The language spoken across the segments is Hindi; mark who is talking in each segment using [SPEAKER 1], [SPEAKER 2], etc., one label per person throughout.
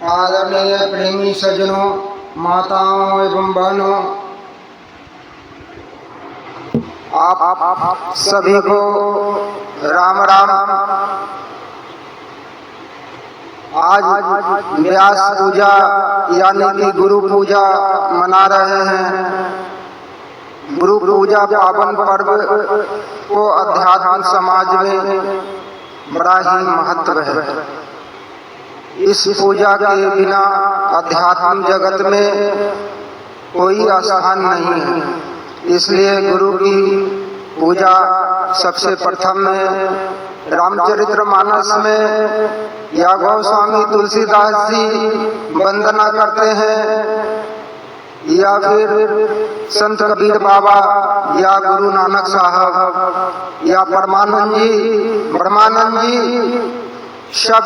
[SPEAKER 1] आदरणीय प्रेमी सज्जनों, माताओं एवं बहनों, आप सभी को राम राम। आज व्यास पूजा यानी कि गुरु पूजा मना रहे हैं। गुरु पूजा पावन पर्व को अध्यात्म समाज में बड़ा ही महत्व है। इस पूजा के बिना अध्यात्म जगत में कोई स्थान नहीं है। इसलिए गुरु की पूजा सबसे प्रथम में रामचरितमानस में या गोस्वामी तुलसीदास जी वंदना करते हैं, या फिर संत कबीर बाबा या गुरु नानक साहब या ब्रह्मानंद जी सब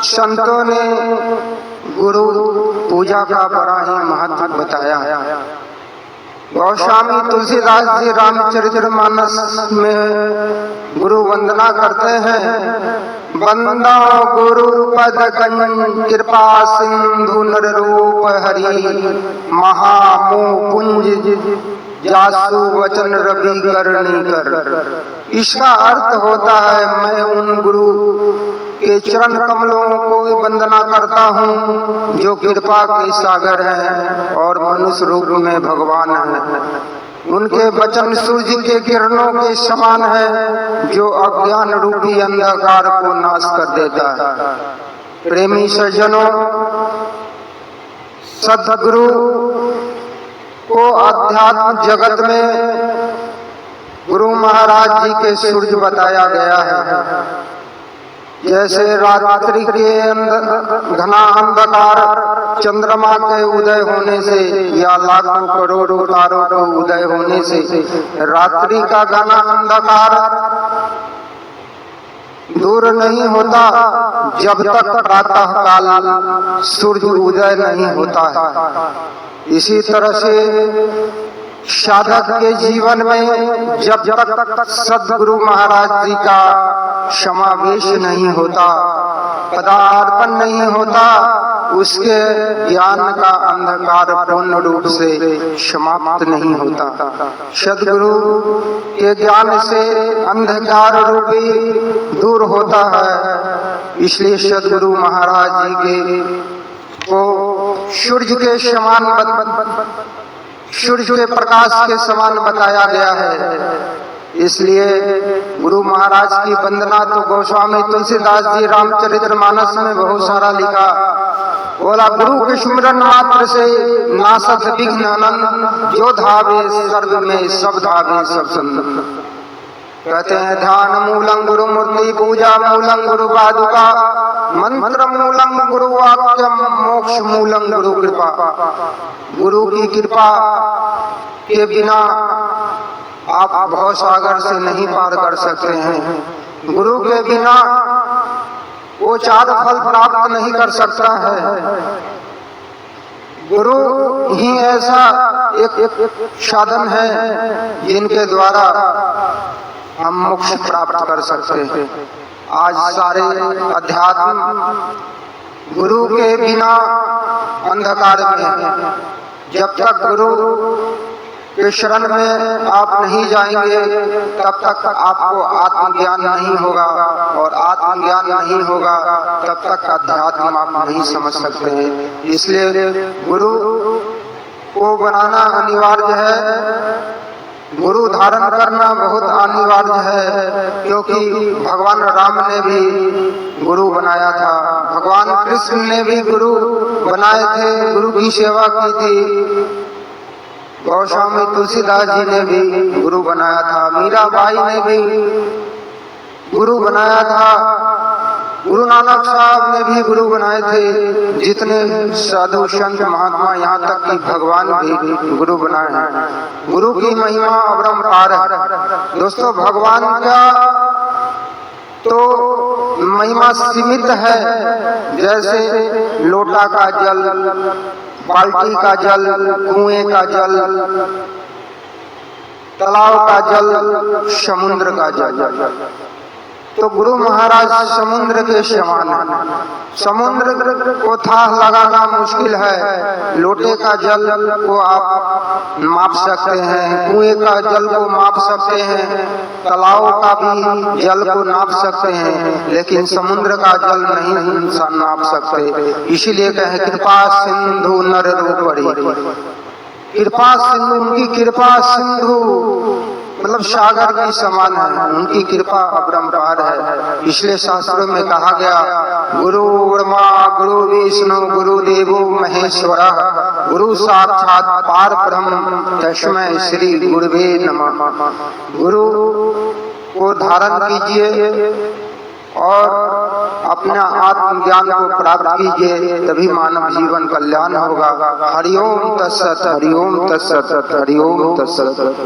[SPEAKER 1] संतों ने गुरु पूजा का बड़ा ही महत्व बताया। गोस्वामी तुलसीदास जी रामचरितमानस में गुरु वंदना करते हैं। वंदो गुरु पद कृपा सिंधु नर रूप हरि, महामोह पुंज जासु वचन रवि करनी कर। इसका अर्थ होता है, मैं उन गुरु के चरण कमलों को वंदना करता हूँ जो कृपा के सागर हैं और मनुष्य रूप में भगवान हैं। उनके वचन सूर्य के किरणों के समान है जो अज्ञान रूपी अंधकार को नाश कर देता है। प्रेमी सज्जनों, सद्गुरु को अध्यात्म जगत में गुरु महाराज जी के सूर्य बताया गया है। जैसे रात्रि के घना अंधकार चंद्रमा के उदय होने से या लाखों करोड़ों तारों के उदय होने से रात्रि का घना अंधकार दूर नहीं होता जब तक प्रातः काल सूर्य उदय नहीं होता है। इसी तरह से साधक के जीवन में जब तक सद्गुरु महाराज जी का समावेश नहीं होता, पदार्पण नहीं होता, उसके ज्ञान का अंधकार पूर्ण रूप से समाप्त नहीं होता। सद्गुरु के ज्ञान से अंधकार रूपी दूर होता है। इसलिए सद्गुरु महाराज जी के को सूर्य के समान, सूर्य के प्रकाश के समान बताया गया है। इसलिए गुरु महाराज की वंदना तो गोस्वामी तुलसीदास जी रामचरितमानस में बहुत सारा लिखा। बोला, गुरु के सुमिरन मात्र से नासत विघ्न अनंत, जो धावे सर्व में सब धावे सब संत। कहते हैं, ध्यान मूलम गुरु मूर्ति, पूजा मूलम गुरु पादुका, मंत्र मूलम गुरु वाक्यम, मोक्ष मूलम गुरु कृपा। गुरु की कृपा के बिना आप भव सागर से नहीं पार कर सकते हैं। गुरु के बिना वो चार फल प्राप्त नहीं कर सकता है। गुरु ही ऐसा एक साधन है जिनके द्वारा हम मोक्ष प्राप्त कर सकते हैं। आज सारे अध्यात्म गुरु के बिना अंधकार में है। जब तक गुरु के शरण में आप नहीं जाएंगे तब तक आपको आत्मज्ञान नहीं होगा, और आत्मज्ञान नहीं होगा तब तक अध्यात्म आप नहीं समझ सकते हैं। इसलिए गुरु को बनाना अनिवार्य है, गुरु धारण करना बहुत अनिवार्य है, क्योंकि भगवान राम ने भी गुरु बनाया था, भगवान कृष्ण ने भी गुरु बनाए थे, गुरु की सेवा की थी। गोस्वामी तुलसीदास जी ने भी गुरु बनाया था, मीराबाई ने भी गुरु बनाया था, गुरु नानक साहब ने भी गुरु बनाए थे। जितने साधु संत महात्मा, यहाँ तक कि भगवान भी गुरु बनाए हैं। गुरु की महिमा अपरंपार है। दोस्तों, भगवान का तो महिमा सीमित है। जैसे लोटा का जल, बाल्टी का जल, कुएं का जल, तालाब का जल, समुद्र का जल, तो गुरु महाराज समुद्र के समान है। समुद्र को था लगाना मुश्किल है, लोटे का जल को आप माप सकते हैं, कुएं का जल को माप सकते हैं, तालाब का भी जल को नाप सकते हैं, लेकिन समुद्र का जल नहीं इंसान नाप सकते। इसीलिए कहे कृपा सिंधु नर रूपरी, कृपा सिंधु, उनकी कृपा सिंधु मतलब सागर की समान है, उनकी कृपा अपरंपार है। इसलिए शास्त्रों में कहा गया गुरु ब्रह्मा गुरु विष्णु गुरु देवो महेश्वरा गुरु साक्षात पार ब्रह्म तस्मै श्री गुरुवे नमः। गुरु को धारण कीजिए और अपना आत्मज्ञान को प्राप्त कीजिए, तभी मानव जीवन कल्याण होगा। हरिओम तत्सत, हरिओम तत्सत, हरिओम तत्सत।